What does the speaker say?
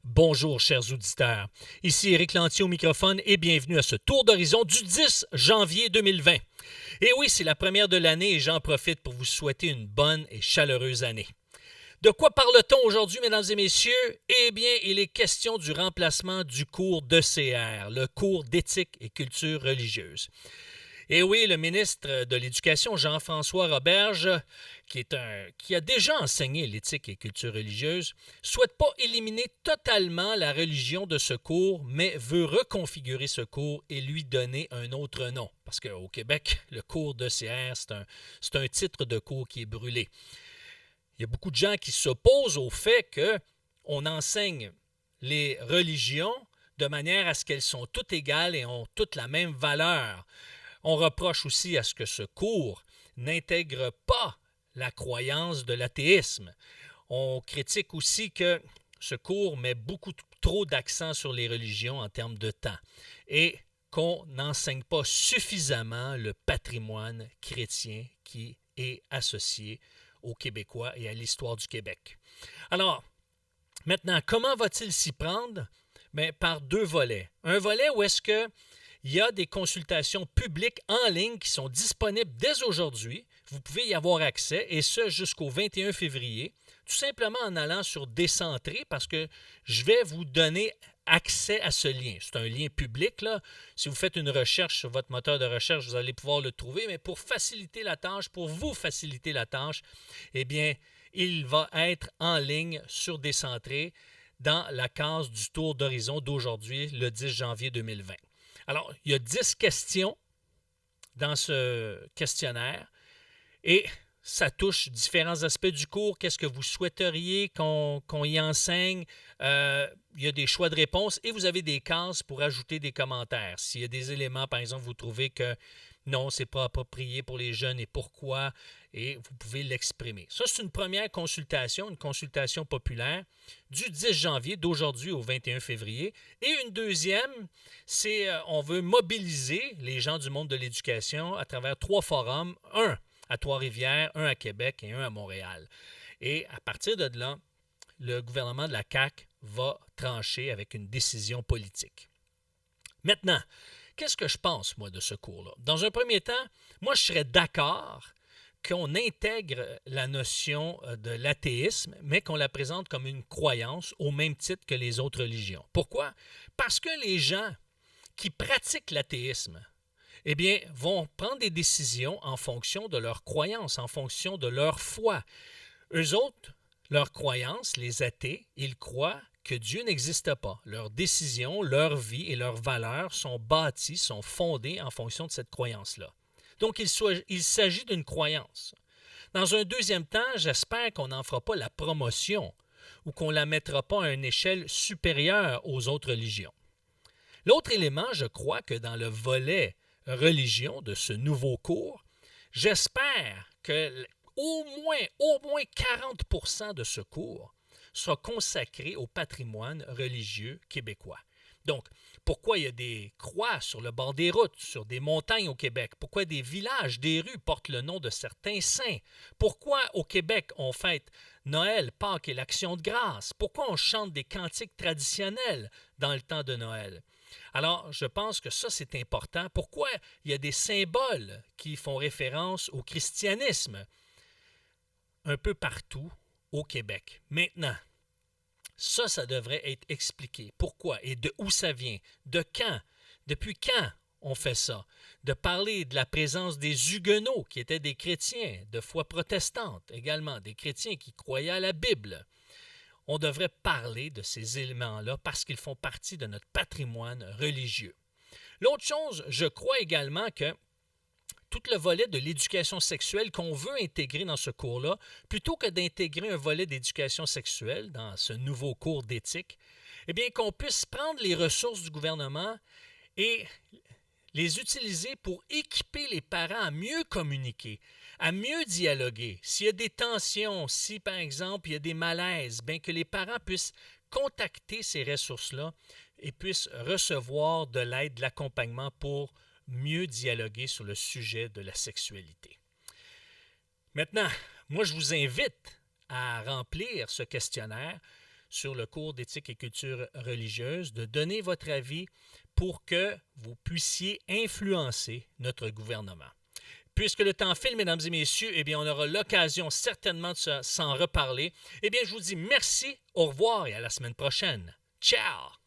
Bonjour, chers auditeurs. Ici Éric Lantier au microphone et bienvenue à ce tour d'horizon du 10 janvier 2020. Et oui, c'est la première de l'année et j'en profite pour vous souhaiter une bonne et chaleureuse année. De quoi parle-t-on aujourd'hui, mesdames et messieurs? Eh bien, il est question du remplacement du cours d'ECR, le cours d'éthique et culture religieuse. Et oui, le ministre de l'Éducation, Jean-François Roberge, qui a déjà enseigné l'éthique et culture religieuse, souhaite pas éliminer totalement la religion de ce cours, mais veut reconfigurer ce cours et lui donner un autre nom. Parce qu'au Québec, le cours d'ECR, c'est un titre de cours qui est brûlé. Il y a beaucoup de gens qui s'opposent au fait qu'on enseigne les religions de manière à ce qu'elles sont toutes égales et ont toutes la même valeur. On reproche aussi à ce que ce cours n'intègre pas la croyance de l'athéisme. On critique aussi que ce cours met beaucoup trop d'accent sur les religions en termes de temps et qu'on n'enseigne pas suffisamment le patrimoine chrétien qui est associé aux Québécois et à l'histoire du Québec. Alors, maintenant, comment va-t-il s'y prendre? Bien, par deux volets. Un volet où est-ce que il y a des consultations publiques en ligne qui sont disponibles dès aujourd'hui. Vous pouvez y avoir accès, et ce jusqu'au 21 février, tout simplement en allant sur Décentré, parce que je vais vous donner accès à ce lien. C'est un lien public, là. Si vous faites une recherche sur votre moteur de recherche, vous allez pouvoir le trouver, mais pour faciliter la tâche, pour vous faciliter la tâche, eh bien, il va être en ligne sur Décentré dans la case du tour d'horizon d'aujourd'hui, le 10 janvier 2020. Alors, il y a 10 questions dans ce questionnaire et ça touche différents aspects du cours. Qu'est-ce que vous souhaiteriez qu'on y enseigne? Il y a des choix de réponses et vous avez des cases pour ajouter des commentaires. S'il y a des éléments, par exemple, vous trouvez que non, ce n'est pas approprié pour les jeunes et pourquoi, et vous pouvez l'exprimer. Ça, c'est une première consultation, une consultation populaire du 10 janvier, d'aujourd'hui au 21 février. Et une deuxième, c'est on veut mobiliser les gens du monde de l'éducation à travers 3 forums, un à Trois-Rivières, un à Québec et un à Montréal. Et à partir de là, le gouvernement de la CAQ va trancher avec une décision politique. Maintenant, qu'est-ce que je pense, moi, de ce cours-là? Dans un premier temps, moi, je serais d'accord qu'on intègre la notion de l'athéisme, mais qu'on la présente comme une croyance au même titre que les autres religions. Pourquoi? Parce que les gens qui pratiquent l'athéisme, eh bien, vont prendre des décisions en fonction de leur croyance, en fonction de leur foi. Eux autres, leur croyance, les athées, ils croient que Dieu n'existe pas. Leurs décisions, leur vie et leurs valeurs sont bâties, sont fondées en fonction de cette croyance-là. Donc, il s'agit d'une croyance. Dans un deuxième temps, j'espère qu'on n'en fera pas la promotion ou qu'on ne la mettra pas à une échelle supérieure aux autres religions. L'autre élément, je crois que dans le volet religion de ce nouveau cours, j'espère que au moins 40% de ce cours sera consacré au patrimoine religieux québécois. Donc, pourquoi il y a des croix sur le bord des routes, sur des montagnes au Québec? Pourquoi des villages, des rues portent le nom de certains saints? Pourquoi au Québec on fête Noël, Pâques et l'Action de grâce? Pourquoi on chante des cantiques traditionnels dans le temps de Noël? Alors, je pense que ça, c'est important. Pourquoi il y a des symboles qui font référence au christianisme un peu partout au Québec? Maintenant, ça devrait être expliqué. Pourquoi et de où ça vient? De quand? Depuis quand on fait ça? De parler de la présence des Huguenots, qui étaient des chrétiens de foi protestante, également des chrétiens qui croyaient à la Bible. On devrait parler de ces éléments-là parce qu'ils font partie de notre patrimoine religieux. L'autre chose, je crois également que tout le volet de l'éducation sexuelle qu'on veut intégrer dans ce cours-là, plutôt que d'intégrer un volet d'éducation sexuelle dans ce nouveau cours d'éthique, eh bien qu'on puisse prendre les ressources du gouvernement et les utiliser pour équiper les parents à mieux communiquer, à mieux dialoguer. S'il y a des tensions, si par exemple il y a des malaises, bien que les parents puissent contacter ces ressources-là et puissent recevoir de l'aide, de l'accompagnement pour mieux dialoguer sur le sujet de la sexualité. Maintenant, moi je vous invite à remplir ce questionnaire sur le cours d'éthique et culture religieuse, de donner votre avis pour que vous puissiez influencer notre gouvernement. Puisque le temps file, mesdames et messieurs, eh bien, on aura l'occasion certainement de s'en reparler. Eh bien, je vous dis merci, au revoir et à la semaine prochaine. Ciao!